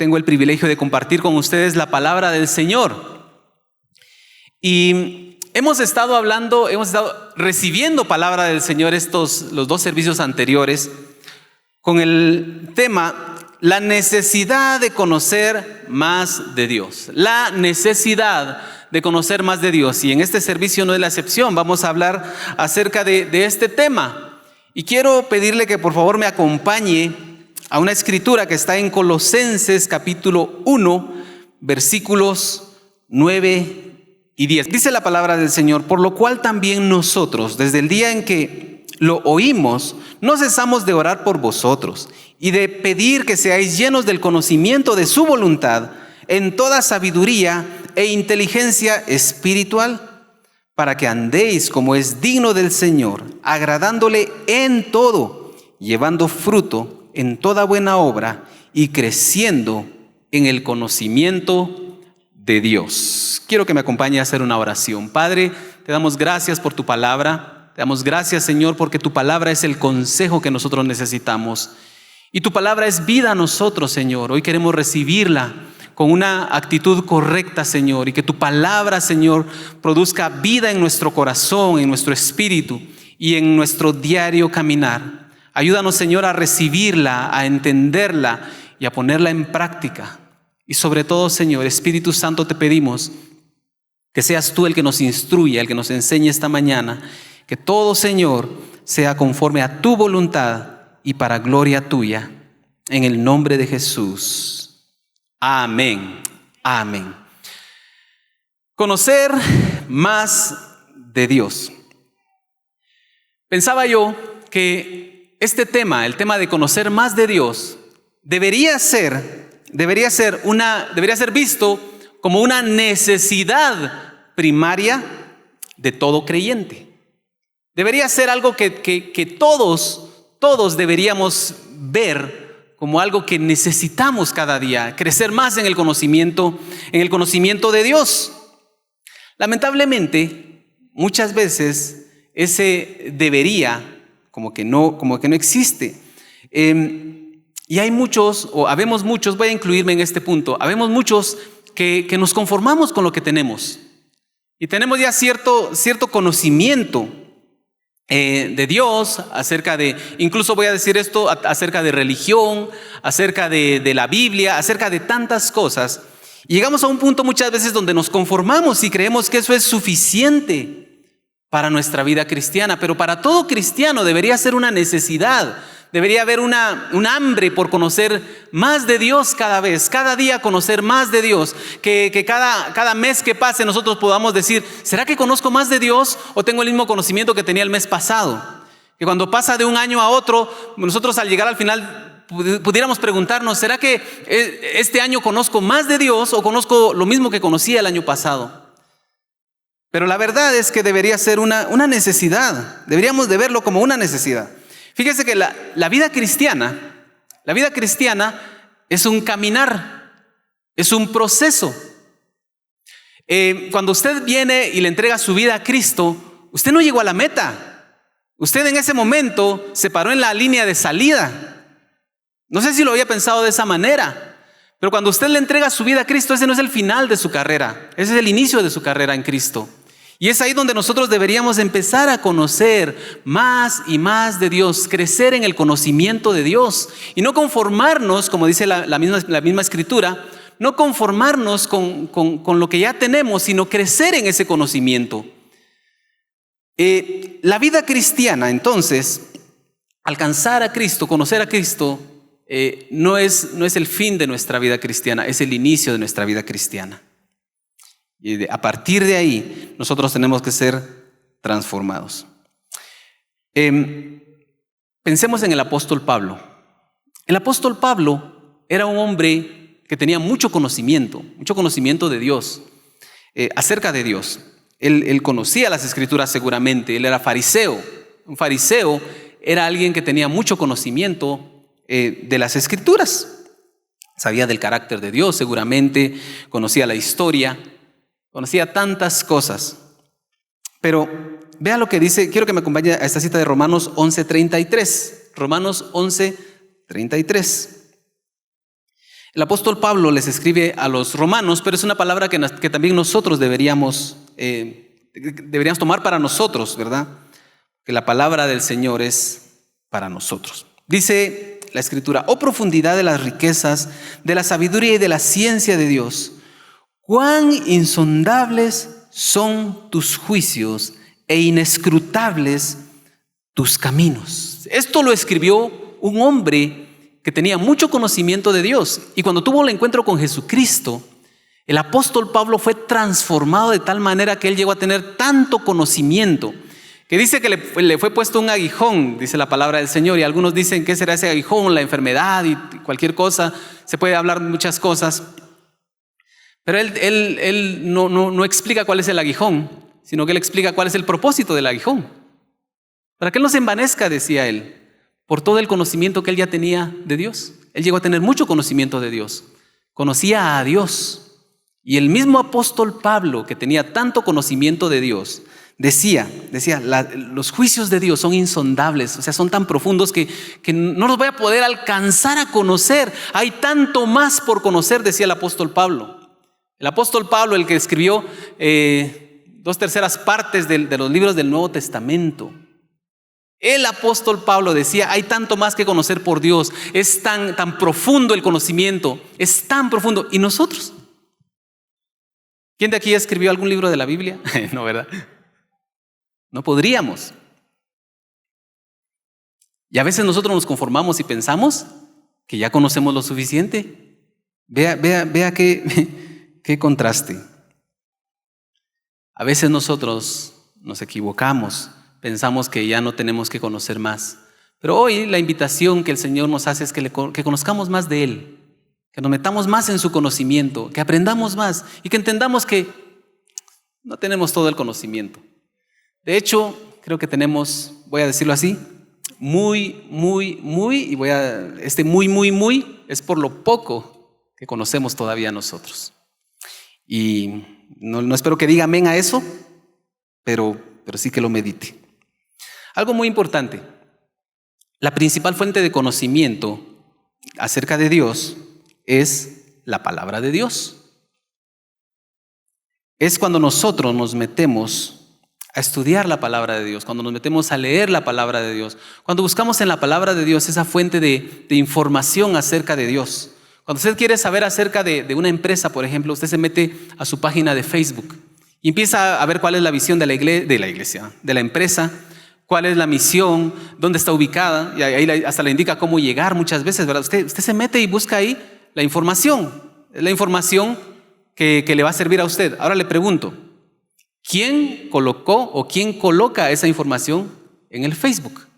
tengo el privilegio de compartir con ustedes la palabra del Señor. Y hemos estado recibiendo palabra del Señor los 2 servicios anteriores con el tema la necesidad de conocer más de Dios. La necesidad de conocer más de Dios. Y en este servicio no es la excepción. Vamos a hablar acerca de este tema. Y quiero pedirle que por favor me acompañe a una escritura que está en Colosenses capítulo 1, versículos 9 y 10. Dice la palabra del Señor: por lo cual también nosotros, desde el día en que lo oímos, no cesamos de orar por vosotros y de pedir que seáis llenos del conocimiento de su voluntad en toda sabiduría e inteligencia espiritual, para que andéis como es digno del Señor, agradándole en todo, llevando fruto en toda buena obra y creciendo en el conocimiento de Dios. Quiero que me acompañe a hacer una oración. Padre, te damos gracias por tu palabra. Te damos gracias, Señor, porque tu palabra es el consejo que nosotros necesitamos. Y tu palabra es vida a nosotros, Señor. Hoy queremos recibirla con una actitud correcta, Señor, y que tu palabra, Señor, produzca vida en nuestro corazón, en nuestro espíritu y en nuestro diario caminar. Ayúdanos, Señor, a recibirla, a entenderla y a ponerla en práctica. Y sobre todo, Señor, Espíritu Santo, te pedimos que seas tú el que nos instruya, el que nos enseñe esta mañana. Que todo, Señor, sea conforme a tu voluntad y para gloria tuya. En el nombre de Jesús. Amén. Amén. Conocer más de Dios. Pensaba yo que este tema, el tema de conocer más de Dios, debería ser visto como una necesidad primaria de todo creyente. Debería ser algo que todos deberíamos ver como algo que necesitamos cada día, crecer más en el conocimiento de Dios. Lamentablemente, muchas veces ese debería como que no existe. Y hay muchos, o habemos muchos, voy a incluirme en este punto, habemos muchos que nos conformamos con lo que tenemos. Y tenemos ya cierto conocimiento de Dios, incluso voy a decir esto, acerca de religión, acerca de la Biblia, acerca de tantas cosas. Y llegamos a un punto muchas veces donde nos conformamos y creemos que eso es suficiente para nuestra vida cristiana. Pero para todo cristiano debería ser una necesidad. Debería haber un hambre por conocer más de Dios cada día conocer más de Dios. Que cada mes que pase nosotros podamos decir: ¿será que conozco más de Dios o tengo el mismo conocimiento que tenía el mes pasado? Que cuando pasa de un año a otro, nosotros al llegar al final pudiéramos preguntarnos: ¿será que este año conozco más de Dios o conozco lo mismo que conocía el año pasado? Pero la verdad es que debería ser una necesidad. Deberíamos de verlo como una necesidad. Fíjese que la vida cristiana es un caminar, es un proceso. Cuando usted viene y le entrega su vida a Cristo, usted no llegó a la meta. Usted en ese momento se paró en la línea de salida. No sé si lo había pensado de esa manera, pero cuando usted le entrega su vida a Cristo, ese no es el final de su carrera, ese es el inicio de su carrera en Cristo. Y es ahí donde nosotros deberíamos empezar a conocer más y más de Dios, crecer en el conocimiento de Dios y no conformarnos, como dice la misma escritura, no conformarnos con lo que ya tenemos, sino crecer en ese conocimiento. La vida cristiana, entonces, alcanzar a Cristo, conocer a Cristo, no es el fin de nuestra vida cristiana, es el inicio de nuestra vida cristiana. Y a partir de ahí, nosotros tenemos que ser transformados. Pensemos en el apóstol Pablo. El apóstol Pablo era un hombre que tenía mucho conocimiento de Dios, acerca de Dios. Él conocía las escrituras seguramente, él era fariseo. Un fariseo era alguien que tenía mucho conocimiento de las escrituras. Sabía del carácter de Dios seguramente, conocía la historia, conocía tantas cosas. Pero vea lo que dice, quiero que me acompañe a esta cita de Romanos 11:33. Romanos 11:33. El apóstol Pablo les escribe a los romanos, pero es una palabra que también nosotros deberíamos tomar para nosotros, ¿verdad? Que la palabra del Señor es para nosotros. Dice la Escritura: oh profundidad de las riquezas, de la sabiduría y de la ciencia de Dios, cuán insondables son tus juicios e inescrutables tus caminos. Esto lo escribió un hombre que tenía mucho conocimiento de Dios, y cuando tuvo el encuentro con Jesucristo, el apóstol Pablo fue transformado de tal manera que él llegó a tener tanto conocimiento que dice que le fue puesto un aguijón, dice la palabra del Señor, y algunos dicen que será ese aguijón, la enfermedad y cualquier cosa. Se puede hablar de muchas cosas, pero él no explica cuál es el aguijón, sino que él explica cuál es el propósito del aguijón. Para que él no se envanezca, decía él, por todo el conocimiento que él ya tenía de Dios. Él llegó a tener mucho conocimiento de Dios. Conocía a Dios. Y el mismo apóstol Pablo, que tenía tanto conocimiento de Dios, decía, los juicios de Dios son insondables, o sea, son tan profundos que no los voy a poder alcanzar a conocer. Hay tanto más por conocer, decía el apóstol Pablo. El apóstol Pablo, el que escribió 2/3 partes de los libros del Nuevo Testamento. El apóstol Pablo decía: hay tanto más que conocer por Dios. Es tan profundo el conocimiento, es tan profundo. ¿Y nosotros? ¿Quién de aquí escribió algún libro de la Biblia? No, ¿verdad? No podríamos. Y a veces nosotros nos conformamos y pensamos que ya conocemos lo suficiente. Vea qué contraste. A veces nosotros nos equivocamos. Pensamos que ya no tenemos que conocer más. Pero hoy la invitación que el Señor nos hace es que conozcamos más de Él, que nos metamos más en su conocimiento, que aprendamos más y que entendamos que no tenemos todo el conocimiento. De hecho, creo que tenemos, voy a decirlo así, muy, es por lo poco que conocemos todavía nosotros. Y no espero que diga amén a eso, pero sí que lo medite. Algo muy importante: la principal fuente de conocimiento acerca de Dios es la palabra de Dios. Es cuando nosotros nos metemos a estudiar la palabra de Dios, cuando nos metemos a leer la palabra de Dios, cuando buscamos en la palabra de Dios esa fuente de información acerca de Dios. Cuando usted quiere saber acerca de una empresa, por ejemplo, usted se mete a su página de Facebook y empieza a ver cuál es la visión de la empresa, cuál es la misión, dónde está ubicada, y ahí hasta le indica cómo llegar muchas veces, ¿verdad? Usted se mete y busca ahí la información. Es la información que le va a servir a usted. Ahora le pregunto: ¿quién colocó o quién coloca esa información en el Facebook?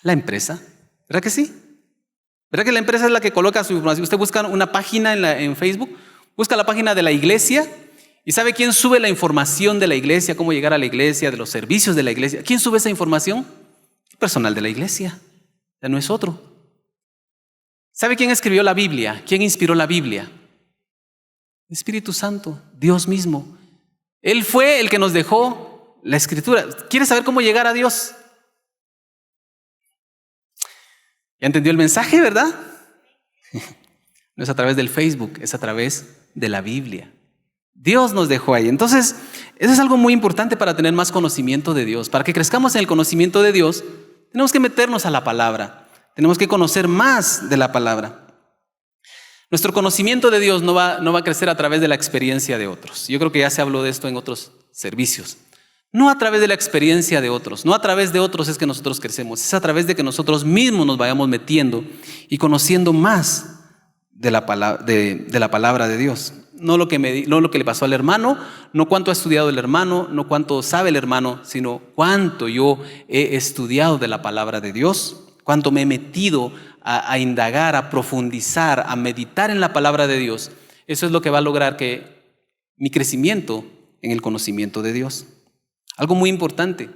La empresa, ¿verdad que sí? ¿Verdad que la empresa es la que coloca su información? Usted busca una página en Facebook, busca la página de la iglesia, ¿y sabe quién sube la información de la iglesia? ¿Cómo llegar a la iglesia? De los servicios de la iglesia. ¿Quién sube esa información? El personal de la iglesia. Ya no es otro. ¿Sabe quién escribió la Biblia? ¿Quién inspiró la Biblia? El Espíritu Santo, Dios mismo. Él fue el que nos dejó la Escritura. ¿Quieres saber cómo llegar a Dios? ¿Ya entendió el mensaje, verdad? No es a través del Facebook, es a través de la Biblia. Dios nos dejó ahí. Entonces, eso es algo muy importante para tener más conocimiento de Dios. Para que crezcamos en el conocimiento de Dios, tenemos que meternos a la palabra. Tenemos que conocer más de la palabra. Nuestro conocimiento de Dios no va a crecer a través de la experiencia de otros. Yo creo que ya se habló de esto en otros servicios. No a través de la experiencia de otros, no a través de otros es que nosotros crecemos. Es a través de que nosotros mismos nos vayamos metiendo y conociendo más de la palabra de Dios. No lo que le pasó al hermano, no cuánto ha estudiado el hermano, no cuánto sabe el hermano, sino cuánto yo he estudiado de la palabra de Dios, cuánto me he metido a indagar, a profundizar, a meditar en la palabra de Dios. Eso es lo que va a lograr que mi crecimiento en el conocimiento de Dios. Algo muy importante,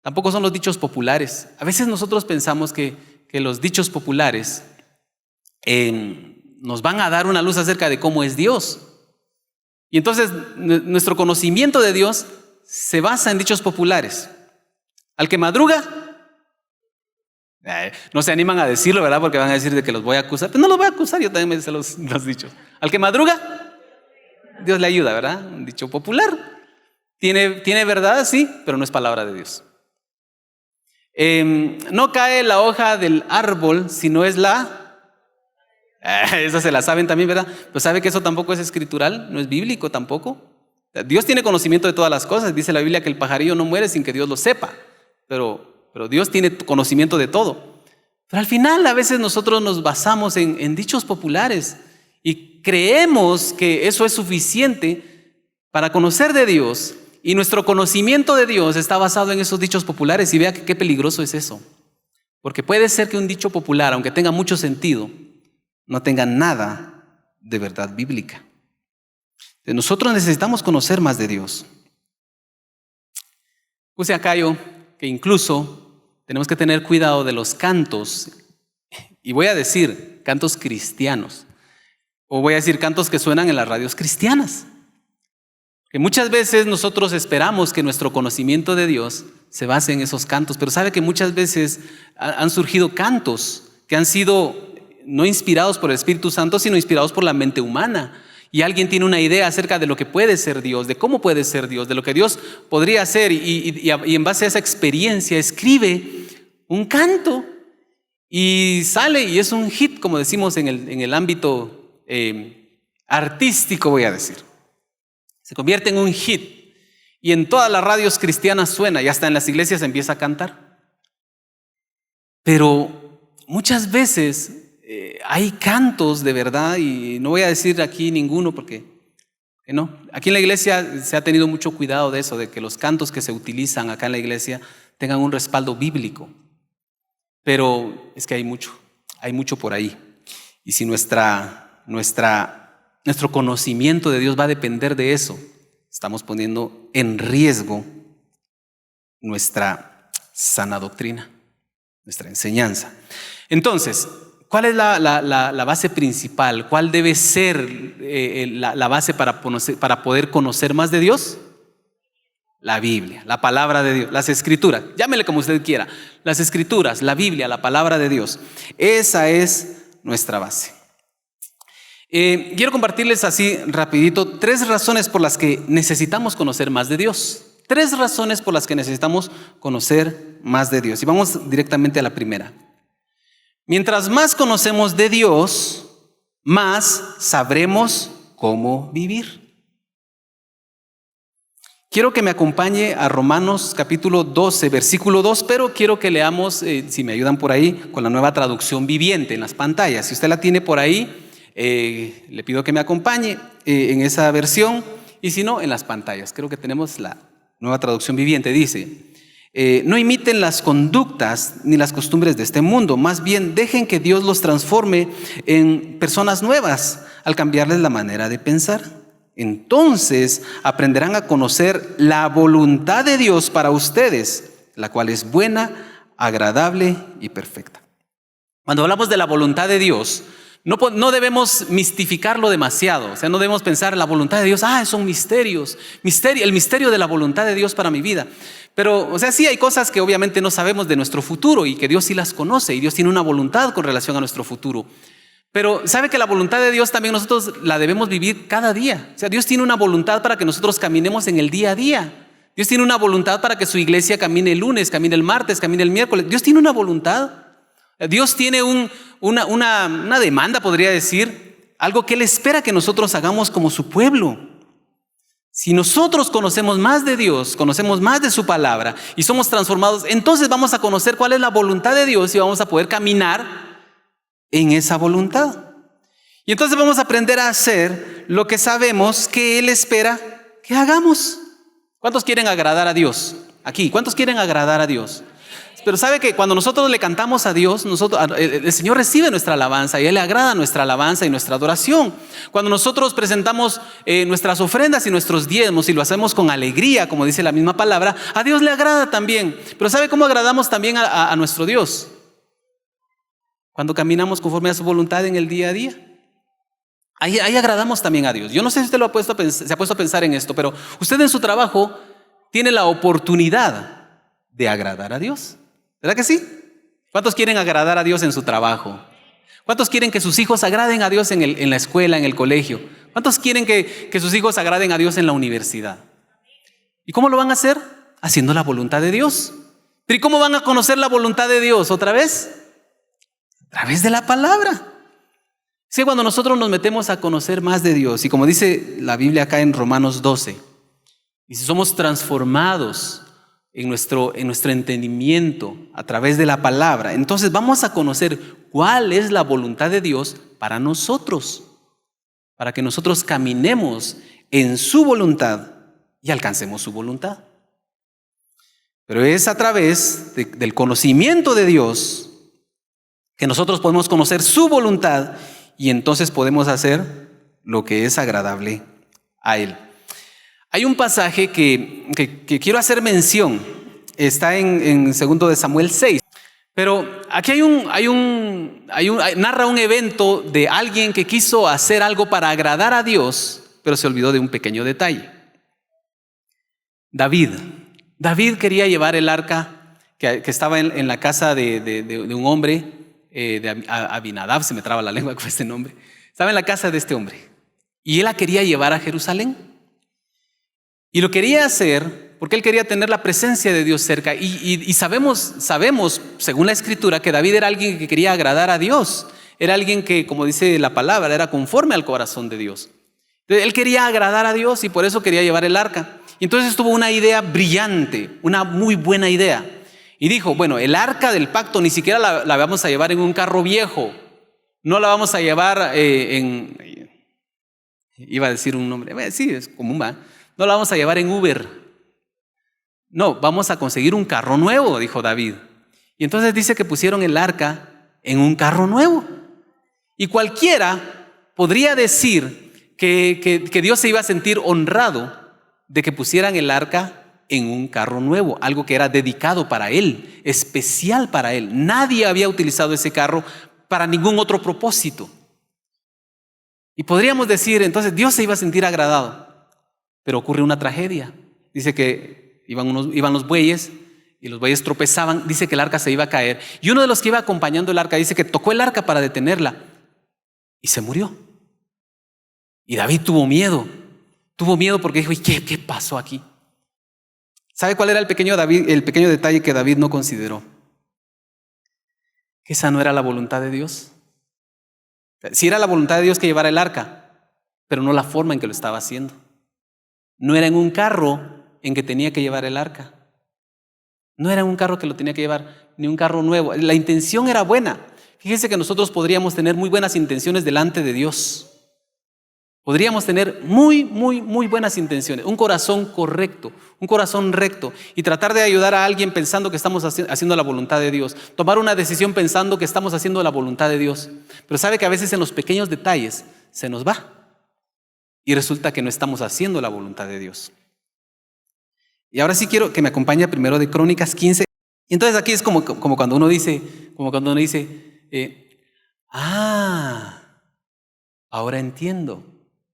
tampoco son los dichos populares. A veces nosotros pensamos que los dichos populares nos van a dar una luz acerca de cómo es Dios. Y entonces nuestro conocimiento de Dios se basa en dichos populares. Al que madruga, No se animan a decirlo, ¿verdad? Porque van a decir de que los voy a acusar. Pero no los voy a acusar, yo también me sé los dichos. Al que madruga, Dios le ayuda, ¿verdad? Un dicho popular. Tiene verdad, sí, pero no es palabra de Dios. No cae la hoja del árbol si no es esa se la saben también, ¿verdad? Pues sabe que eso tampoco es escritural, no es bíblico tampoco. Dios tiene conocimiento de todas las cosas. Dice la Biblia que el pajarillo no muere sin que Dios lo sepa. Pero Dios tiene conocimiento de todo. Pero al final a veces nosotros nos basamos en dichos populares y creemos que eso es suficiente para conocer de Dios. Y nuestro conocimiento de Dios está basado en esos dichos populares. Y vea que qué peligroso es eso. Porque puede ser que un dicho popular, aunque tenga mucho sentido, no tenga nada de verdad bíblica. Nosotros necesitamos conocer más de Dios. Puse acá yo que incluso tenemos que tener cuidado de los cantos. Y voy a decir cantos cristianos. O voy a decir cantos que suenan en las radios cristianas. Que muchas veces nosotros esperamos que nuestro conocimiento de Dios se base en esos cantos, pero sabe que muchas veces han surgido cantos que han sido no inspirados por el Espíritu Santo, sino inspirados por la mente humana. Y alguien tiene una idea acerca de lo que puede ser Dios, de cómo puede ser Dios, de lo que Dios podría hacer, y en base a esa experiencia escribe un canto y sale y es un hit, como decimos en el ámbito artístico, voy a decir. Se convierte en un hit y en todas las radios cristianas suena y hasta en las iglesias empieza a cantar. Pero muchas veces hay cantos de verdad, y no voy a decir aquí ninguno porque no. Aquí en la iglesia se ha tenido mucho cuidado de eso, de que los cantos que se utilizan acá en la iglesia tengan un respaldo bíblico. Pero es que hay mucho por ahí. Y si nuestro conocimiento de Dios va a depender de eso, estamos poniendo en riesgo nuestra sana doctrina, nuestra enseñanza. Entonces, ¿cuál es la base principal? ¿Cuál debe ser la base para poder conocer más de Dios? La Biblia, la palabra de Dios, las escrituras, llámele como usted quiera, las escrituras, la Biblia, la palabra de Dios. Esa es nuestra base. Quiero compartirles así rapidito 3 razones por las que necesitamos conocer más de Dios. 3 razones por las que necesitamos conocer más de Dios. Y vamos directamente a la primera. Mientras más conocemos de Dios, más sabremos cómo vivir. Quiero que me acompañe a Romanos capítulo 12, versículo 2, pero quiero que leamos, si me ayudan por ahí, con la Nueva Traducción Viviente en las pantallas. Si usted la tiene por ahí, le pido que me acompañe en esa versión, y si no, en las pantallas. Creo que tenemos la Nueva Traducción Viviente. Dice: no imiten las conductas ni las costumbres de este mundo, más bien dejen que Dios los transforme en personas nuevas al cambiarles la manera de pensar. Entonces aprenderán a conocer la voluntad de Dios para ustedes, la cual es buena, agradable y perfecta. Cuando hablamos de la voluntad de Dios, no debemos mistificarlo demasiado. O sea, no debemos pensar la voluntad de Dios, son misterios, el misterio de la voluntad de Dios para mi vida. Pero, o sea, sí hay cosas que obviamente no sabemos de nuestro futuro y que Dios sí las conoce, y Dios tiene una voluntad con relación a nuestro futuro. Pero sabe que la voluntad de Dios también nosotros la debemos vivir cada día. O sea, Dios tiene una voluntad para que nosotros caminemos en el día a día. Dios tiene una voluntad para que su iglesia camine el lunes, camine el martes, camine el miércoles. Dios tiene una voluntad. Dios tiene una demanda, podría decir, algo que Él espera que nosotros hagamos como su pueblo. Si nosotros conocemos más de Dios, conocemos más de su palabra y somos transformados, entonces vamos a conocer cuál es la voluntad de Dios y vamos a poder caminar en esa voluntad. Y entonces vamos a aprender a hacer lo que sabemos que Él espera que hagamos. ¿Cuántos quieren agradar a Dios? Aquí, ¿cuántos quieren agradar a Dios? Pero sabe que cuando nosotros le cantamos a Dios, el Señor recibe nuestra alabanza y a Él le agrada nuestra alabanza y nuestra adoración. Cuando nosotros presentamos nuestras ofrendas y nuestros diezmos y lo hacemos con alegría, como dice la misma palabra, a Dios le agrada también. Pero ¿sabe cómo agradamos también a nuestro Dios? Cuando caminamos conforme a su voluntad en el día a día. Ahí agradamos también a Dios. Yo no sé si usted se ha puesto a pensar en esto, pero usted en su trabajo tiene la oportunidad de agradar a Dios. ¿Verdad que sí? ¿Cuántos quieren agradar a Dios en su trabajo? ¿Cuántos quieren que sus hijos agraden a Dios en la escuela, en el colegio? ¿Cuántos quieren que sus hijos agraden a Dios en la universidad? ¿Y cómo lo van a hacer? Haciendo la voluntad de Dios. ¿Pero y cómo van a conocer la voluntad de Dios otra vez? A través de la palabra. Es que cuando nosotros nos metemos a conocer más de Dios, y como dice la Biblia acá en Romanos 12, y si somos transformados en nuestro entendimiento a través de la palabra, entonces vamos a conocer cuál es la voluntad de Dios para nosotros, para que nosotros caminemos en su voluntad y alcancemos su voluntad. Pero es a través del conocimiento de Dios que nosotros podemos conocer su voluntad y entonces podemos hacer lo que es agradable a Él. Hay un pasaje que quiero hacer mención, está en 2 de Samuel 6, pero aquí narra un evento de alguien que quiso hacer algo para agradar a Dios, pero se olvidó de un pequeño detalle. David quería llevar el arca que estaba en la casa de un hombre, de Abinadab, se me traba la lengua con este nombre. Estaba en la casa de este hombre y él la quería llevar a Jerusalén. Y lo quería hacer porque él quería tener la presencia de Dios cerca. Y sabemos, según la Escritura, que David era alguien que quería agradar a Dios. Era alguien que, como dice la palabra, era conforme al corazón de Dios. Entonces, él quería agradar a Dios y por eso quería llevar el arca. Y entonces tuvo una idea brillante, una muy buena idea. Y dijo, bueno, el arca del pacto ni siquiera la vamos a llevar en un carro viejo. No la vamos a llevar iba a decir un nombre, sí, es común, ¿va? No la vamos a llevar en Uber. No, vamos a conseguir un carro nuevo, dijo David. Y entonces dice que pusieron el arca en un carro nuevo. Y cualquiera podría decir que Dios se iba a sentir honrado de que pusieran el arca en un carro nuevo, algo que era dedicado para él, especial para él. Nadie había utilizado ese carro para ningún otro propósito. Y podríamos decir, entonces Dios se iba a sentir agradado. Pero ocurre una tragedia. Dice que iban los bueyes y los bueyes tropezaban. Dice que el arca se iba a caer. Y uno de los que iba acompañando el arca dice que tocó el arca para detenerla y se murió. Y David tuvo miedo. Tuvo miedo porque dijo, ¿y qué pasó aquí? ¿Sabe cuál era el pequeño detalle que David no consideró? Que esa no era la voluntad de Dios. Sí era la voluntad de Dios que llevara el arca, pero no la forma en que lo estaba haciendo. No era en un carro en que tenía que llevar el arca. No era en un carro que lo tenía que llevar, ni un carro nuevo. La intención era buena. Fíjense que nosotros podríamos tener muy buenas intenciones delante de Dios. Podríamos tener muy buenas intenciones, un corazón correcto, un corazón recto y tratar de ayudar a alguien pensando que estamos haciendo la voluntad de Dios. Tomar una decisión pensando que estamos haciendo la voluntad de Dios. Pero sabe que a veces en los pequeños detalles se nos va. Y resulta que no estamos haciendo la voluntad de Dios. Y ahora sí quiero que me acompañe primero de Crónicas 15. Y entonces aquí es como cuando uno dice, ahora entiendo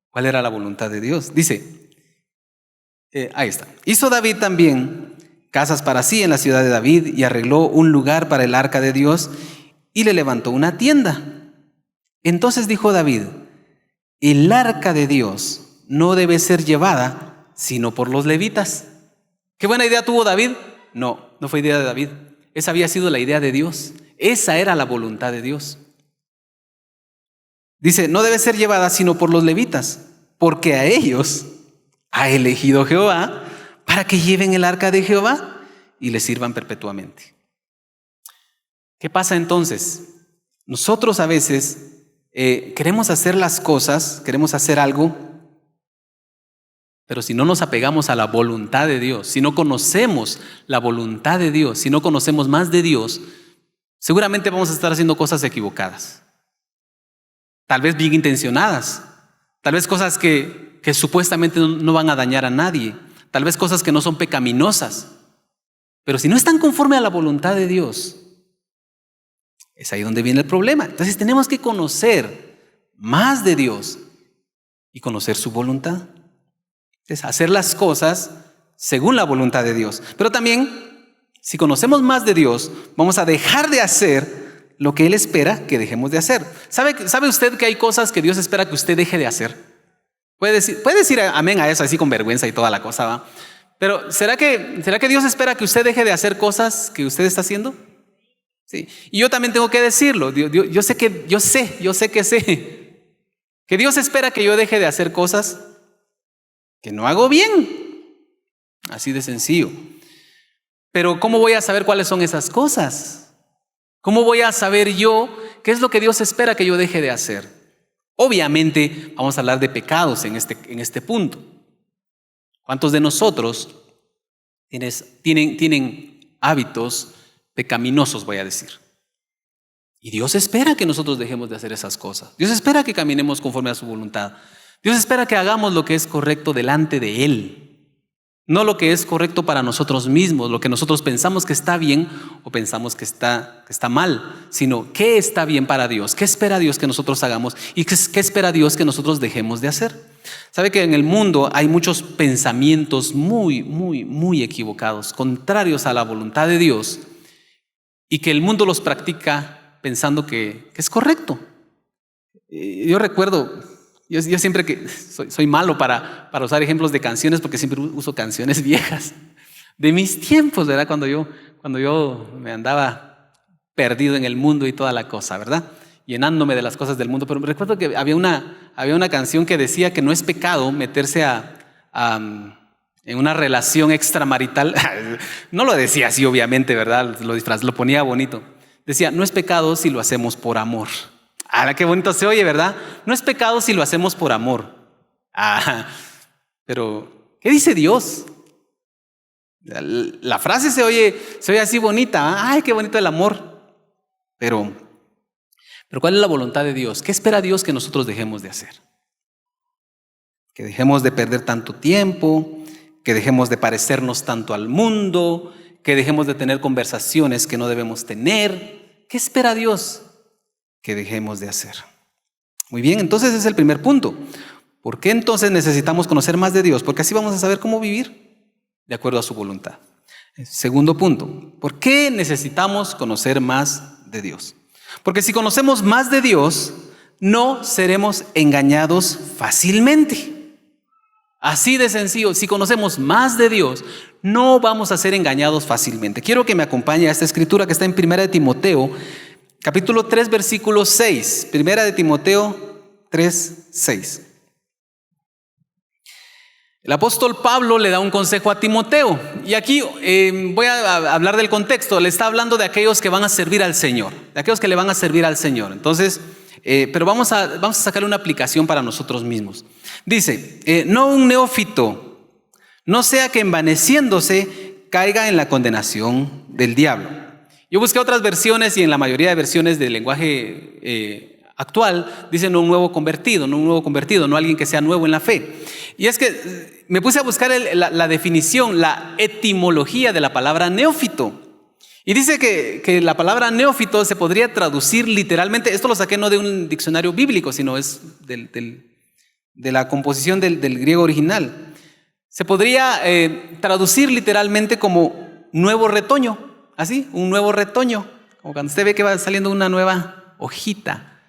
cuál era la voluntad de Dios. Dice, ahí está. Hizo David también casas para sí en la ciudad de David y arregló un lugar para el arca de Dios y le levantó una tienda. Entonces dijo David, el arca de Dios no debe ser llevada sino por los levitas. ¿Qué buena idea tuvo David? No fue idea de David. Esa había sido la idea de Dios. Esa era la voluntad de Dios. Dice, no debe ser llevada sino por los levitas, porque a ellos ha elegido Jehová para que lleven el arca de Jehová y le sirvan perpetuamente. ¿Qué pasa entonces? Nosotros a veces queremos hacer las cosas, queremos hacer algo, pero si no nos apegamos a la voluntad de Dios, si no conocemos la voluntad de Dios, si no conocemos más de Dios, seguramente vamos a estar haciendo cosas equivocadas. Tal vez bien intencionadas, tal vez cosas que supuestamente no van a dañar a nadie, tal vez cosas que no son pecaminosas, pero si no están conforme a la voluntad de Dios, es ahí donde viene el problema. Entonces tenemos que conocer más de Dios y conocer su voluntad. Es hacer las cosas según la voluntad de Dios, pero también si conocemos más de Dios, vamos a dejar de hacer lo que Él espera que dejemos de hacer. ¿Sabe usted que hay cosas que Dios espera que usted deje de hacer? Puede decir amén a eso, así con vergüenza y toda la cosa, ¿va? Pero ¿será que Dios espera que usted deje de hacer cosas que usted está haciendo? Sí. Y yo también tengo que decirlo. Yo sé que Dios espera que yo deje de hacer cosas que no hago bien. Así de sencillo. Pero ¿cómo voy a saber cuáles son esas cosas? ¿Cómo voy a saber yo qué es lo que Dios espera que yo deje de hacer? Obviamente vamos a hablar de pecados en este punto. ¿Cuántos de nosotros tienen hábitos pecaminosos, voy a decir? Y Dios espera que nosotros dejemos de hacer esas cosas. Dios espera que caminemos conforme a su voluntad. Dios espera que hagamos lo que es correcto delante de Él. No lo que es correcto para nosotros mismos, lo que nosotros pensamos que está bien o pensamos que está mal, sino qué está bien para Dios, qué espera Dios que nosotros hagamos y qué espera Dios que nosotros dejemos de hacer. Sabe que en el mundo hay muchos pensamientos muy, muy, muy equivocados, contrarios a la voluntad de Dios, y que el mundo los practica pensando que es correcto. Yo recuerdo... Yo siempre que soy malo para usar ejemplos de canciones porque siempre uso canciones viejas de mis tiempos, ¿verdad? Cuando yo me andaba perdido en el mundo y toda la cosa, ¿verdad? Llenándome de las cosas del mundo. Pero me recuerdo que había una canción que decía que no es pecado meterse en una relación extramarital. No lo decía así, obviamente, ¿verdad? Lo ponía bonito. Decía, no es pecado si lo hacemos por amor. Qué bonito se oye, ¿verdad? No es pecado si lo hacemos por amor. Pero ¿qué dice Dios? La frase se oye así bonita. Ay, qué bonito el amor. Pero ¿cuál es la voluntad de Dios? ¿Qué espera Dios que nosotros dejemos de hacer? Que dejemos de perder tanto tiempo, que dejemos de parecernos tanto al mundo, que dejemos de tener conversaciones que no debemos tener. ¿Qué espera Dios que dejemos de hacer? Muy bien, entonces ese es el primer punto. ¿Por qué entonces necesitamos conocer más de Dios? Porque así vamos a saber cómo vivir de acuerdo a su voluntad. Segundo punto, ¿por qué necesitamos conocer más de Dios? Porque si conocemos más de Dios, no seremos engañados fácilmente. Así de sencillo, si conocemos más de Dios, no vamos a ser engañados fácilmente. Quiero que me acompañe a esta escritura que está en 1 de Timoteo, capítulo 3, versículo 6. 1 de Timoteo 3, 6. El apóstol Pablo le da un consejo a Timoteo. Y aquí voy a hablar del contexto. Le está hablando de aquellos que van a servir al Señor. De aquellos que le van a servir al Señor. Entonces, pero vamos a sacarle una aplicación para nosotros mismos. Dice, no un neófito, no sea que envaneciéndose caiga en la condenación del diablo. Yo busqué otras versiones y en la mayoría de versiones del lenguaje actual dicen no un nuevo convertido, no alguien que sea nuevo en la fe. Y es que me puse a buscar la definición, la etimología de la palabra neófito. Y dice que la palabra neófito se podría traducir literalmente, esto lo saqué no de un diccionario bíblico, sino es de la composición del griego original. Se podría traducir literalmente como nuevo retoño. Así, un nuevo retoño, como cuando usted ve que va saliendo una nueva hojita.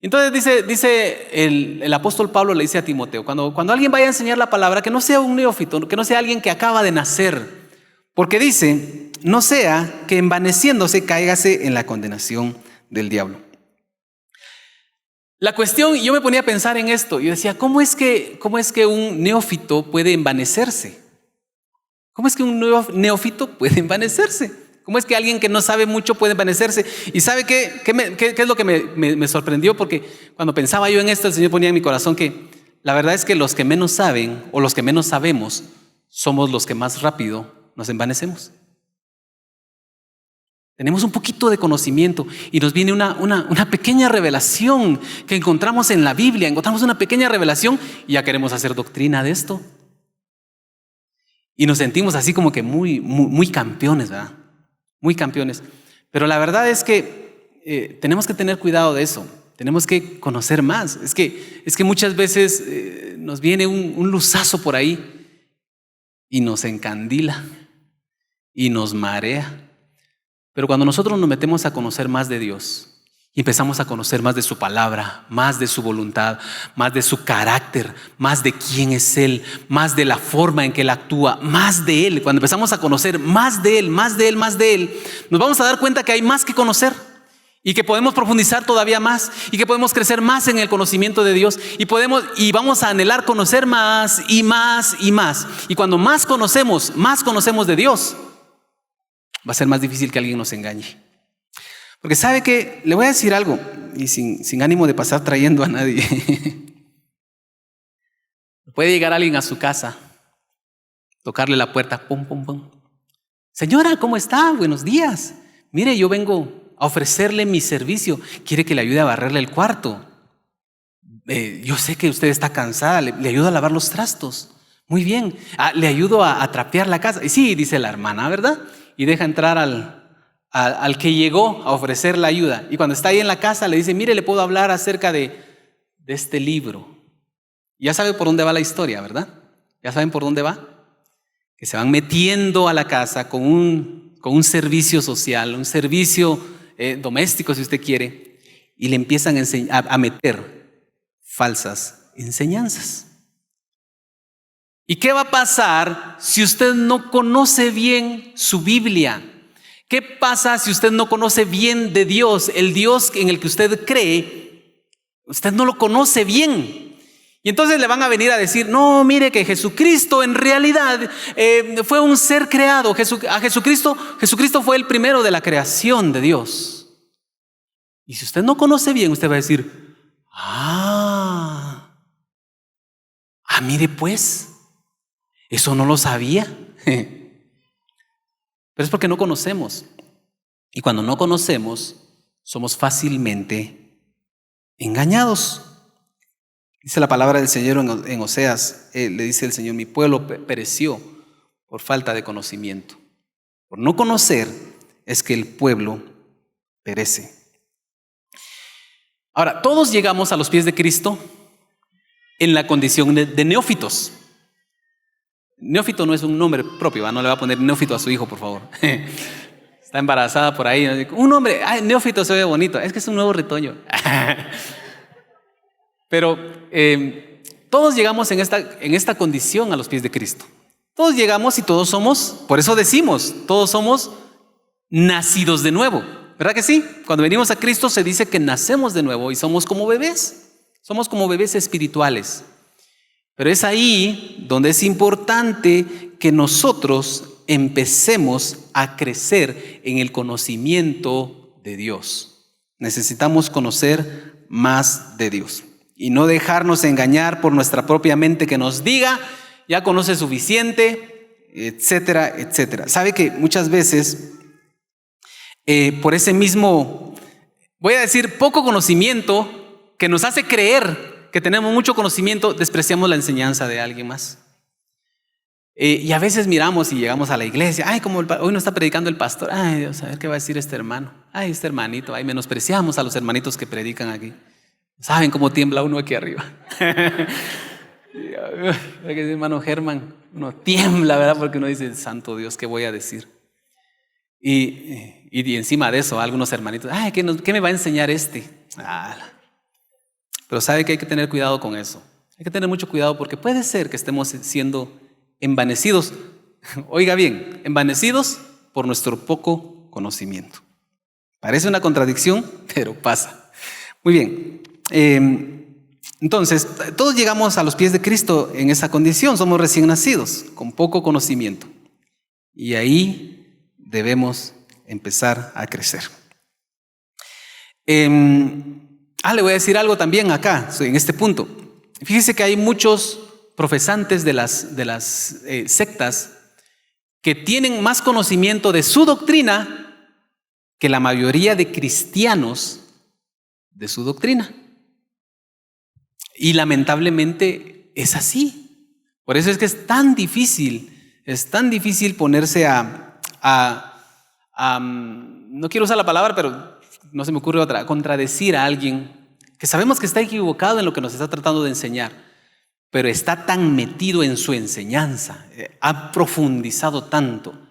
Entonces dice el apóstol Pablo le dice a Timoteo, cuando alguien vaya a enseñar la palabra, que no sea un neófito, que no sea alguien que acaba de nacer, porque dice, no sea que envaneciéndose cáigase en la condenación del diablo. La cuestión, yo me ponía a pensar en esto, yo decía, ¿cómo es que un neófito puede envanecerse? ¿Cómo es que un neófito puede envanecerse? ¿Cómo es que alguien que no sabe mucho puede envanecerse? ¿Y sabe qué es lo que me sorprendió? Porque cuando pensaba yo en esto, el Señor ponía en mi corazón que la verdad es que los que menos saben o los que menos sabemos somos los que más rápido nos envanecemos. Tenemos un poquito de conocimiento y nos viene una pequeña revelación que encontramos en la Biblia. Encontramos una pequeña revelación y ya queremos hacer doctrina de esto. Y nos sentimos así como que muy, muy, muy campeones, ¿verdad? Muy campeones. Pero la verdad es que tenemos que tener cuidado de eso. Tenemos que conocer más. Es que muchas veces nos viene un luzazo por ahí y nos encandila. y nos marea. Pero cuando nosotros nos metemos a conocer más de Dios y empezamos a conocer más de su palabra, más de su voluntad, más de su carácter, más de quién es Él, más de la forma en que Él actúa, más de Él, cuando empezamos a conocer más de Él, más de Él, más de Él, nos vamos a dar cuenta que hay más que conocer y que podemos profundizar todavía más y que podemos crecer más en el conocimiento de Dios y vamos a anhelar conocer más y más y más. Y cuando más conocemos de Dios, va a ser más difícil que alguien nos engañe. Porque sabe que, le voy a decir algo, y sin ánimo de pasar trayendo a nadie. Puede llegar alguien a su casa, tocarle la puerta, pum, pum, pum. Señora, ¿cómo está? Buenos días. Mire, yo vengo a ofrecerle mi servicio. ¿Quiere que le ayude a barrerle el cuarto? Yo sé que usted está cansada, le ayudo a lavar los trastos. Muy bien. Le ayudo a trapear la casa. Y sí, dice la hermana, ¿verdad? Y deja entrar al que llegó a ofrecer la ayuda. Y cuando está ahí en la casa le dice, mire, le puedo hablar acerca de este libro. Ya sabe por dónde va la historia, ¿verdad? ¿Ya saben por dónde va? Que se van metiendo a la casa con un servicio social, un servicio doméstico, si usted quiere, y le empiezan a meter falsas enseñanzas. ¿Y qué va a pasar si usted no conoce bien su Biblia? ¿Qué pasa si usted no conoce bien de Dios? El Dios en el que usted cree, usted no lo conoce bien. Y entonces le van a venir a decir, no, mire que Jesucristo en realidad fue un ser creado. Jesucristo fue el primero de la creación de Dios. Y si usted no conoce bien, usted va a decir, mire pues, eso no lo sabía. Pero es porque no conocemos. Y cuando no conocemos, somos fácilmente engañados. Dice la palabra del Señor en Oseas, le dice el Señor, mi pueblo pereció por falta de conocimiento. Por no conocer es que el pueblo perece. Ahora, todos llegamos a los pies de Cristo en la condición de neófitos. Neófito no es un nombre propio, no le va a poner neófito a su hijo, por favor. Está embarazada por ahí. Un nombre, neófito se ve bonito, es que es un nuevo retoño. Pero todos llegamos en esta condición a los pies de Cristo. Todos llegamos y todos somos, por eso decimos, todos somos nacidos de nuevo. ¿Verdad que sí? Cuando venimos a Cristo se dice que nacemos de nuevo y somos como bebés. Somos como bebés espirituales. Pero es ahí donde es importante que nosotros empecemos a crecer en el conocimiento de Dios. Necesitamos conocer más de Dios y no dejarnos engañar por nuestra propia mente que nos diga, ya conoce suficiente, etcétera, etcétera. Sabe que muchas veces, por ese mismo, voy a decir, poco conocimiento que nos hace creer que tenemos mucho conocimiento, despreciamos la enseñanza de alguien más. Y a veces miramos y llegamos a la iglesia, como hoy no está predicando el pastor, Dios, a ver qué va a decir este hermano, este hermanito, menospreciamos a los hermanitos que predican aquí. ¿Saben cómo tiembla uno aquí arriba? Hermano Germán, uno tiembla, ¿verdad? Porque uno dice, santo Dios, ¿qué voy a decir? Y encima de eso, algunos hermanitos, ¿qué me va a enseñar este? Pero sabe que hay que tener cuidado con eso. Hay que tener mucho cuidado porque puede ser que estemos siendo envanecidos. Oiga bien, envanecidos por nuestro poco conocimiento. Parece una contradicción, pero pasa. Muy bien. Entonces, todos llegamos a los pies de Cristo en esa condición. Somos recién nacidos, con poco conocimiento. Y ahí debemos empezar a crecer. Le voy a decir algo también acá, en este punto. Fíjese que hay muchos profesantes de las sectas que tienen más conocimiento de su doctrina que la mayoría de cristianos de su doctrina. Y lamentablemente es así. Por eso es que es tan difícil ponerse no quiero usar la palabra, pero no se me ocurre otra, contradecir a alguien que sabemos que está equivocado en lo que nos está tratando de enseñar, pero está tan metido en su enseñanza, ha profundizado tanto,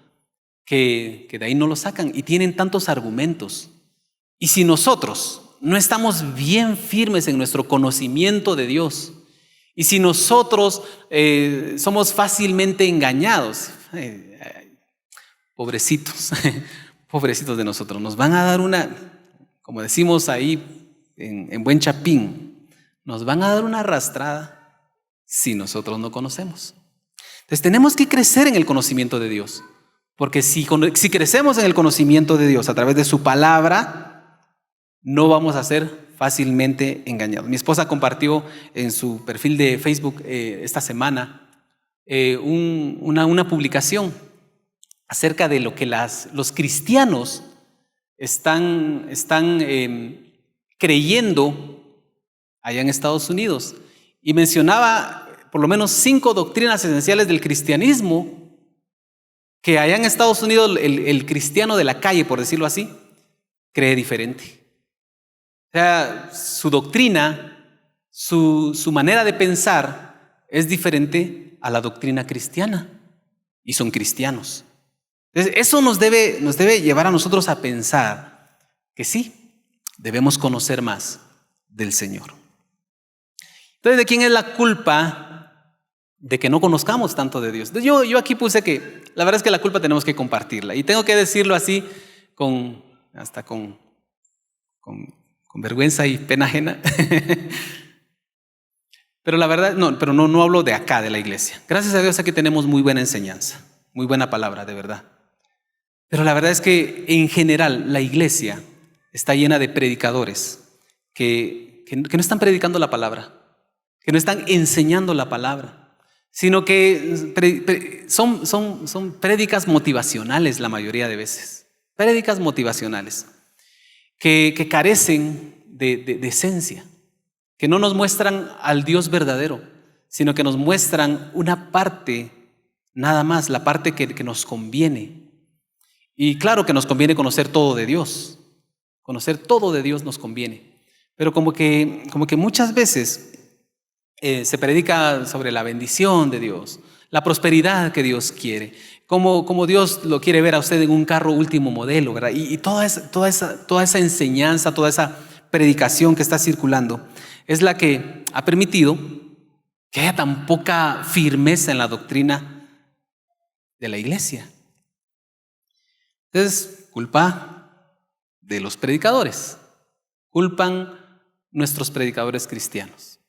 que de ahí no lo sacan y tienen tantos argumentos. Y si nosotros no estamos bien firmes en nuestro conocimiento de Dios, y si nosotros somos fácilmente engañados, pobrecitos, pobrecitos de nosotros, nos van a dar como decimos ahí en buen chapín, nos van a dar una arrastrada si nosotros no conocemos. Entonces tenemos que crecer en el conocimiento de Dios, porque si crecemos en el conocimiento de Dios a través de su palabra, no vamos a ser fácilmente engañados. Mi esposa compartió en su perfil de Facebook esta semana una publicación acerca de lo que los cristianos están creyendo allá en Estados Unidos. Y mencionaba por lo menos 5 doctrinas esenciales del cristianismo que allá en Estados Unidos el cristiano de la calle, por decirlo así, cree diferente. O sea, su doctrina, su manera de pensar es diferente a la doctrina cristiana. Y son cristianos. Entonces, eso nos debe llevar a nosotros a pensar que sí, debemos conocer más del Señor. Entonces, ¿de quién es la culpa de que no conozcamos tanto de Dios? Yo aquí puse que la verdad es que la culpa tenemos que compartirla. Y tengo que decirlo así hasta con vergüenza y pena ajena. Pero la verdad, no hablo de acá, de la iglesia. Gracias a Dios aquí tenemos muy buena enseñanza, muy buena palabra, de verdad. Pero la verdad es que en general la iglesia está llena de predicadores que no están predicando la palabra, que no están enseñando la palabra, sino que son prédicas motivacionales la mayoría de veces. Prédicas motivacionales que carecen de esencia, que no nos muestran al Dios verdadero, sino que nos muestran una parte, nada más, la parte que nos conviene. Y claro que nos conviene conocer todo de Dios. Conocer todo de Dios nos conviene. Pero como que muchas veces se predica sobre la bendición de Dios, la prosperidad que Dios quiere, como Dios lo quiere ver a usted en un carro último modelo, ¿verdad? Y toda esa enseñanza, toda esa predicación que está circulando es la que ha permitido que haya tan poca firmeza en la doctrina de la iglesia. Entonces, culpa de los predicadores, culpan nuestros predicadores cristianos.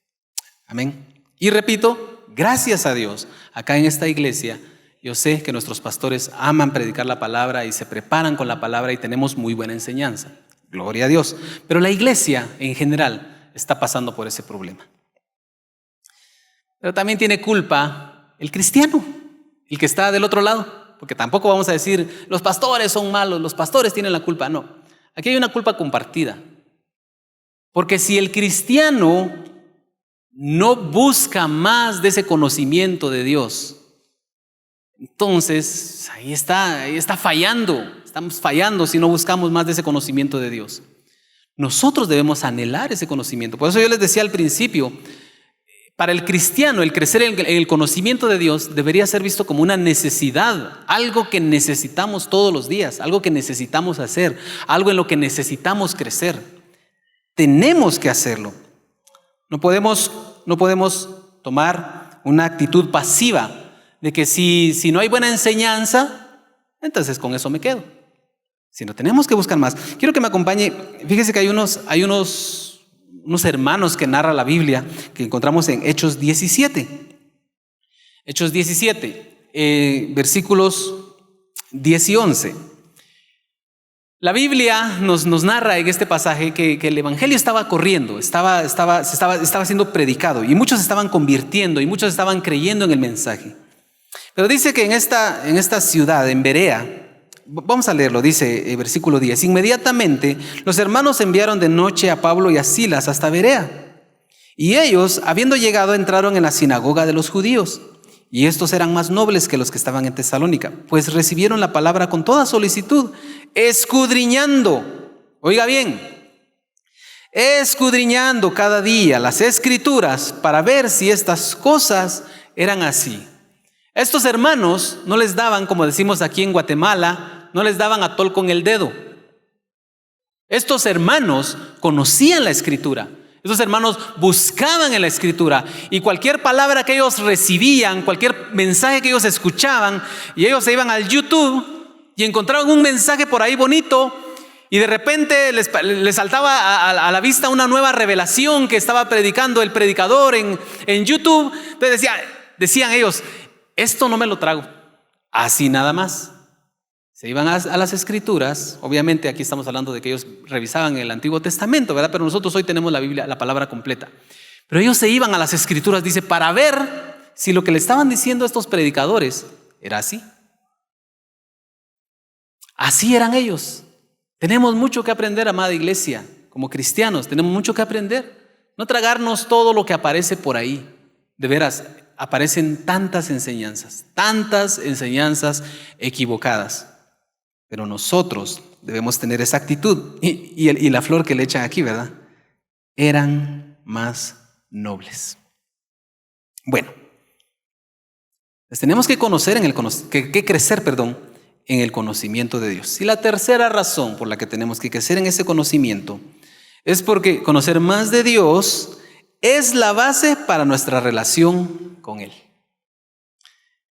Amén. Y repito, gracias a Dios, acá en esta iglesia, yo sé que nuestros pastores aman predicar la palabra y se preparan con la palabra y tenemos muy buena enseñanza. Gloria a Dios. Pero la iglesia en general está pasando por ese problema. Pero también tiene culpa el cristiano, el que está del otro lado. Porque tampoco vamos a decir, los pastores son malos, los pastores tienen la culpa. No, aquí hay una culpa compartida. Porque si el cristiano no busca más de ese conocimiento de Dios, entonces ahí está fallando. Estamos fallando si no buscamos más de ese conocimiento de Dios. Nosotros debemos anhelar ese conocimiento. Por eso yo les decía al principio, para el cristiano el crecer en el conocimiento de Dios debería ser visto como una necesidad, algo que necesitamos todos los días, algo que necesitamos hacer, algo en lo que necesitamos crecer. Tenemos que hacerlo. No podemos tomar una actitud pasiva de que si no hay buena enseñanza, entonces con eso me quedo. Sino tenemos que buscar más. Quiero que me acompañe. Fíjese que hay unos hermanos que narra la Biblia que encontramos en Hechos 17. Hechos 17, versículos 10 y 11. La Biblia nos narra en este pasaje que el evangelio estaba corriendo, estaba siendo predicado y muchos estaban convirtiendo y muchos estaban creyendo en el mensaje. Pero dice que en esta ciudad, en Berea, vamos a leerlo, dice versículo 10. Inmediatamente los hermanos enviaron de noche a Pablo y a Silas hasta Berea. Y ellos, habiendo llegado, entraron en la sinagoga de los judíos. Y estos eran más nobles que los que estaban en Tesalónica, pues recibieron la palabra con toda solicitud, escudriñando, oiga bien, escudriñando cada día las escrituras para ver si estas cosas eran así. A estos hermanos no les daban, como decimos aquí en Guatemala, no les daban atol con el dedo. Estos hermanos conocían la Escritura. Estos hermanos buscaban en la Escritura, y cualquier palabra que ellos recibían, cualquier mensaje que ellos escuchaban, y ellos se iban al YouTube y encontraban un mensaje por ahí bonito, y de repente les saltaba a la vista una nueva revelación que estaba predicando el predicador en YouTube. Entonces decían ellos, esto no me lo trago, así nada más. Se iban a las Escrituras. Obviamente aquí estamos hablando de que ellos revisaban el Antiguo Testamento, ¿verdad? Pero nosotros hoy tenemos la Biblia, la palabra completa. Pero ellos se iban a las Escrituras, dice, para ver si lo que le estaban diciendo estos predicadores era así. Así eran ellos. Tenemos mucho que aprender, amada iglesia, como cristianos, tenemos mucho que aprender. No tragarnos todo lo que aparece por ahí. De veras, aparecen tantas enseñanzas equivocadas. Pero nosotros debemos tener esa actitud. Y la flor que le echan aquí, ¿verdad? Eran más nobles. Bueno, les tenemos que conocer que crecer, en el conocimiento de Dios. Y la tercera razón por la que tenemos que crecer en ese conocimiento es porque conocer más de Dios es la base para nuestra relación con Él.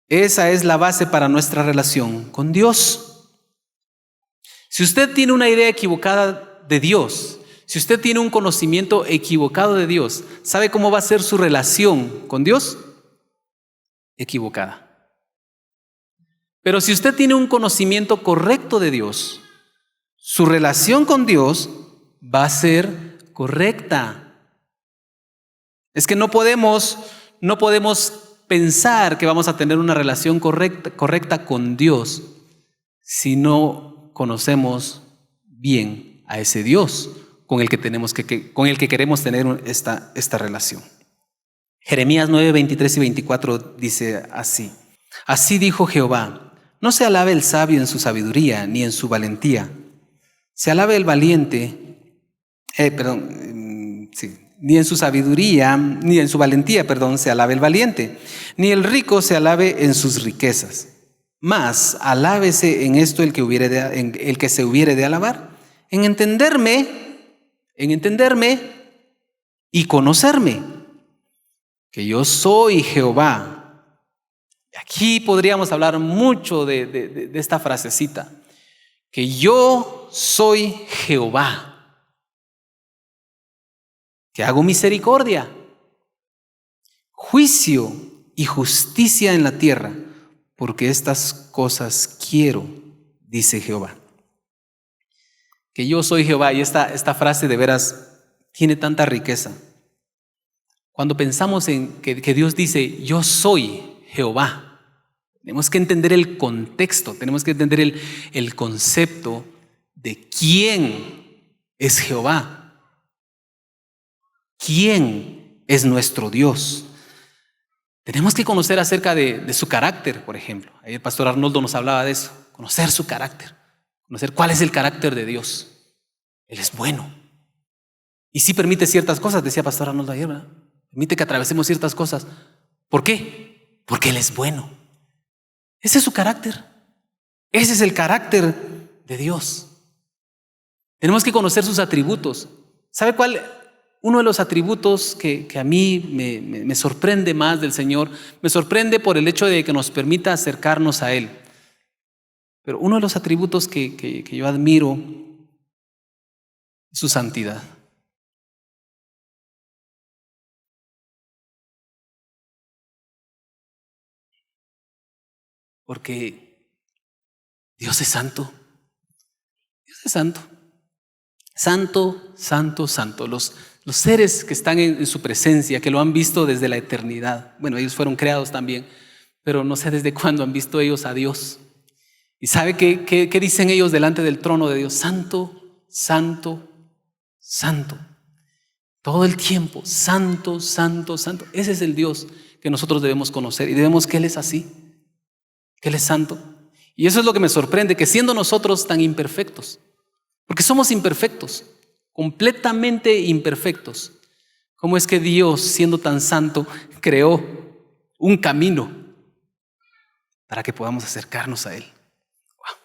Esa es la base para nuestra relación con Dios. Si usted tiene una idea equivocada de Dios, si usted tiene un conocimiento equivocado de Dios, ¿sabe cómo va a ser su relación con Dios? Equivocada. Pero si usted tiene un conocimiento correcto de Dios, su relación con Dios va a ser correcta. Es que no podemos pensar que vamos a tener una relación correcta con Dios si no conocemos bien a ese Dios con el que queremos tener esta relación. Jeremías 9, 23 y 24 dice así: Así dijo Jehová, no se alabe el sabio en su sabiduría, ni en su valentía. Se alabe el valiente, ni en su sabiduría, ni en su valentía, se alabe el valiente, ni el rico se alabe en sus riquezas. Mas alábese en esto el que se hubiere de alabar, en entenderme y conocerme, que yo soy Jehová. Aquí podríamos hablar mucho de esta frasecita, que yo soy Jehová, que hago misericordia, juicio y justicia en la tierra, porque estas cosas quiero, dice Jehová. Que yo soy Jehová, y esta frase de veras tiene tanta riqueza. Cuando pensamos en que Dios dice, yo soy Jehová, tenemos que entender el contexto, tenemos que entender el concepto de quién es Jehová, quién es nuestro Dios. Tenemos que conocer acerca de su carácter, por ejemplo. Ahí el pastor Arnoldo nos hablaba de eso, conocer su carácter, conocer cuál es el carácter de Dios. Él es bueno. Y sí permite ciertas cosas, decía pastor Arnoldo ayer, ¿verdad? Permite que atravesemos ciertas cosas. ¿Por qué? Porque Él es bueno. Ese es su carácter. Ese es el carácter de Dios. Tenemos que conocer sus atributos. ¿Sabe cuál? Uno de los atributos que a mí me sorprende más del Señor, me sorprende por el hecho de que nos permita acercarnos a Él. Pero uno de los atributos que yo admiro es su santidad. Porque Dios es santo. Dios es santo. Santo, santo, santo. Los seres que están en su presencia, que lo han visto desde la eternidad. Bueno, ellos fueron creados también, pero no sé desde cuándo han visto ellos a Dios. ¿Y sabe qué dicen ellos delante del trono de Dios? Santo, santo, santo. Todo el tiempo, santo, santo, santo. Ese es el Dios que nosotros debemos conocer y debemos que Él es así, que Él es santo. Y eso es lo que me sorprende, que siendo nosotros tan imperfectos, porque somos imperfectos, completamente imperfectos, ¿cómo es que Dios, siendo tan santo, creó un camino para que podamos acercarnos a Él. Wow.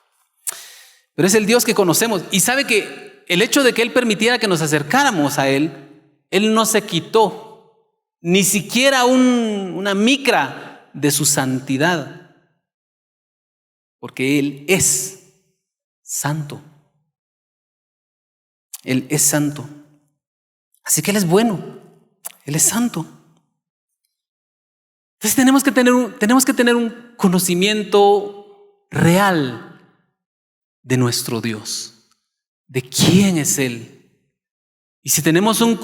Pero es el Dios que conocemos. Y sabe que el hecho de que Él permitiera que nos acercáramos a Él, Él no se quitó ni siquiera una micra de su santidad, porque Él es santo. Él es santo. Así que Él es bueno. Él es santo. Entonces tenemos que tener un conocimiento real de nuestro Dios, de quién es Él. Y si tenemos un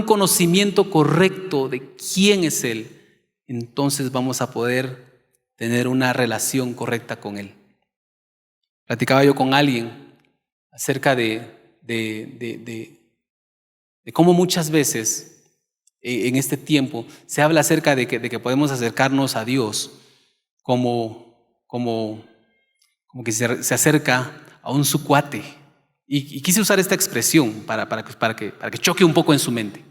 conocimiento correcto de quién es Él, entonces vamos a poder tener una relación correcta con Él. Platicaba yo con alguien acerca de cómo muchas veces en este tiempo se habla acerca de que podemos acercarnos a Dios como que se acerca a un su cuate. Y quise usar esta expresión para que choque un poco en su mente,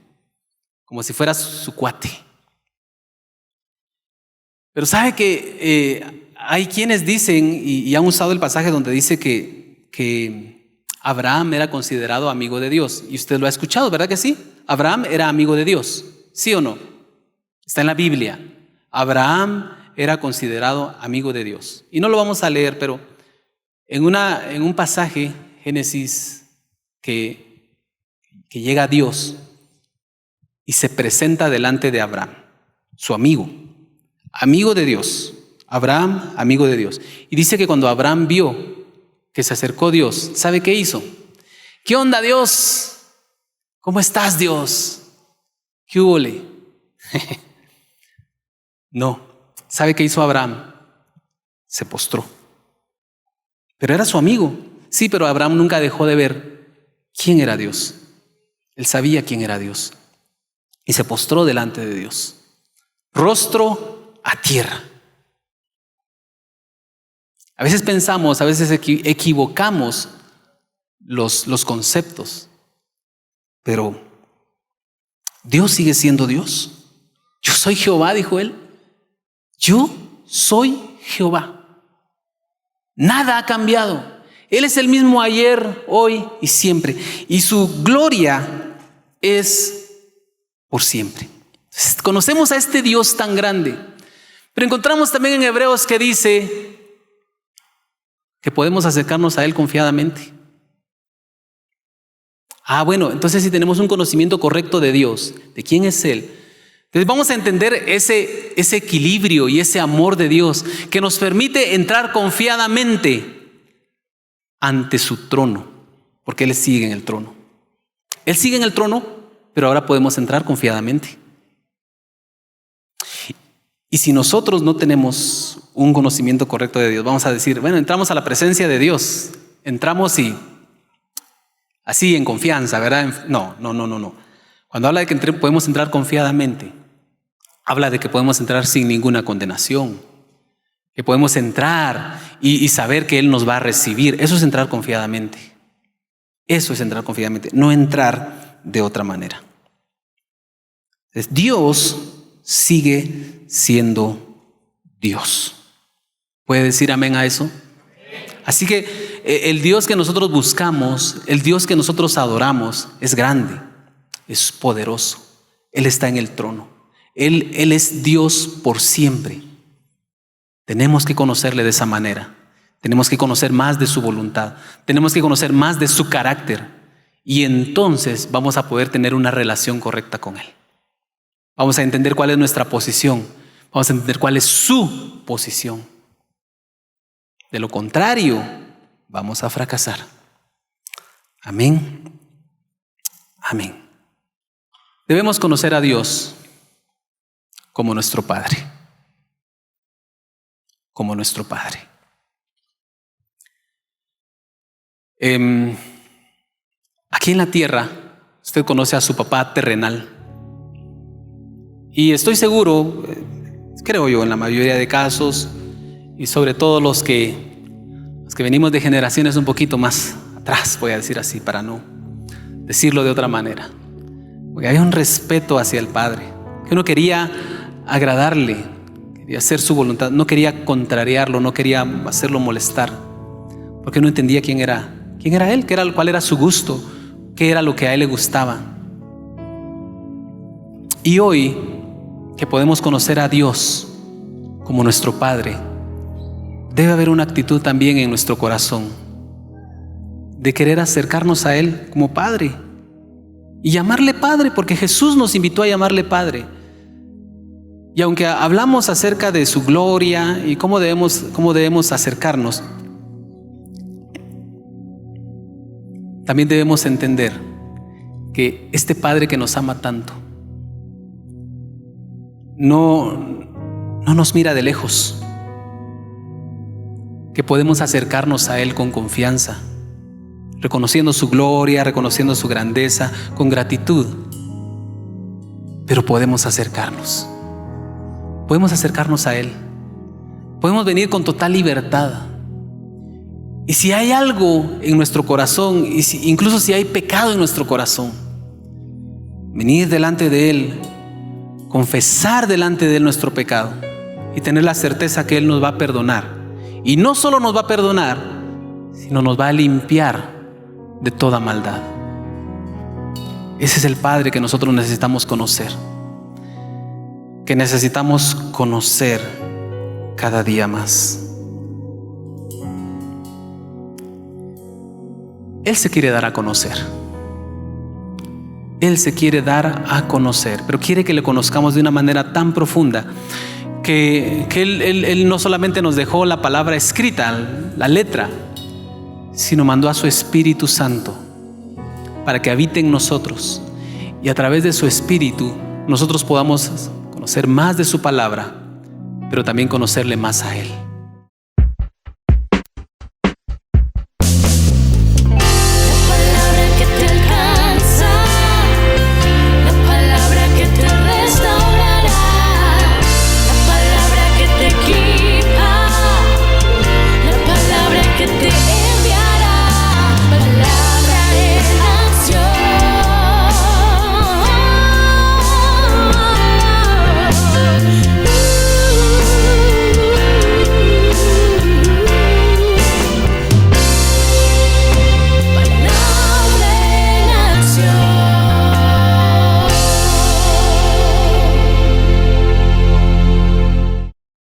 como si fuera su cuate. Pero sabe que hay quienes dicen, y han usado el pasaje donde dice que Abraham era considerado amigo de Dios. Y usted lo ha escuchado, ¿verdad que sí? Abraham era amigo de Dios, ¿sí o no? Está en la Biblia. Abraham era considerado amigo de Dios. Y no lo vamos a leer, pero en un pasaje, Génesis, que llega a Dios y se presenta delante de Abraham, su amigo de Dios. Abraham, amigo de Dios. Y dice que cuando Abraham vio que se acercó Dios, ¿sabe qué hizo? ¿Qué onda, Dios? ¿Cómo estás, Dios? ¿Qué húbole? No. ¿Sabe qué hizo Abraham? Se postró. Pero era su amigo. Sí, pero Abraham nunca dejó de ver quién era Dios. Él sabía quién era Dios. Y se postró delante de Dios. Rostro a tierra. A veces pensamos, a veces equivocamos los conceptos. Pero Dios sigue siendo Dios. Yo soy Jehová, dijo él. Yo soy Jehová. Nada ha cambiado. Él es el mismo ayer, hoy y siempre. Y su gloria es por siempre. Entonces, conocemos a este Dios tan grande. Pero encontramos también en Hebreos que dice que podemos acercarnos a Él confiadamente. Bueno, entonces si tenemos un conocimiento correcto de Dios, de quién es Él, entonces vamos a entender ese equilibrio y ese amor de Dios que nos permite entrar confiadamente ante su trono, porque Él sigue en el trono. Él sigue en el trono, pero ahora podemos entrar confiadamente. Y si nosotros no tenemos un conocimiento correcto de Dios, vamos a decir, bueno, entramos a la presencia de Dios, entramos y así en confianza, ¿verdad? No. Cuando habla de que podemos entrar confiadamente, habla de que podemos entrar sin ninguna condenación, que podemos entrar y saber que Él nos va a recibir. Eso es entrar confiadamente. Eso es entrar confiadamente, no entrar de otra manera. Entonces, Dios sigue siendo Dios. ¿Puede decir amén a eso? Así que el Dios que nosotros buscamos, el Dios que nosotros adoramos es grande, es poderoso. Él está en el trono. Él es Dios por siempre. Tenemos que conocerle de esa manera. Tenemos que conocer más de su voluntad. Tenemos que conocer más de su carácter. Y entonces vamos a poder tener una relación correcta con Él. Vamos a entender cuál es nuestra posición. Vamos a entender cuál es su posición. De lo contrario, vamos a fracasar. Amén. Amén. Debemos conocer a Dios como nuestro Padre. Como nuestro Padre. Aquí en la tierra, usted conoce a su papá terrenal. Y estoy seguro, creo yo, en la mayoría de casos, y sobre todo los que venimos de generaciones un poquito más atrás, voy a decir así, para no decirlo de otra manera. Porque había un respeto hacia el Padre, que uno quería agradarle, Quería hacer su voluntad, no quería contrariarlo, no quería hacerlo molestar, porque no entendía quién era él, cuál era su gusto, qué era lo que a él le gustaba. Y hoy que podemos conocer a Dios como nuestro Padre, debe haber una actitud también en nuestro corazón de querer acercarnos a Él como Padre y llamarle Padre, porque Jesús nos invitó a llamarle Padre. Y aunque hablamos acerca de su gloria y cómo debemos acercarnos, también debemos entender que este Padre que nos ama tanto no nos mira de lejos, que podemos acercarnos a Él con confianza, reconociendo su gloria, reconociendo su grandeza, con gratitud. Pero podemos acercarnos a Él, podemos venir con total libertad. Y si hay algo en nuestro corazón, incluso si hay pecado en nuestro corazón, venir delante de Él, confesar delante de Él nuestro pecado y tener la certeza que Él nos va a perdonar. Y no solo nos va a perdonar, sino nos va a limpiar de toda maldad. Ese es el Padre que nosotros necesitamos conocer, que necesitamos conocer cada día más. Él se quiere dar a conocer. Él se quiere dar a conocer, pero quiere que le conozcamos de una manera tan profunda que Él no solamente nos dejó la palabra escrita, la letra, sino mandó a su Espíritu Santo para que habite en nosotros y a través de su Espíritu nosotros podamos conocer más de su palabra, pero también conocerle más a Él.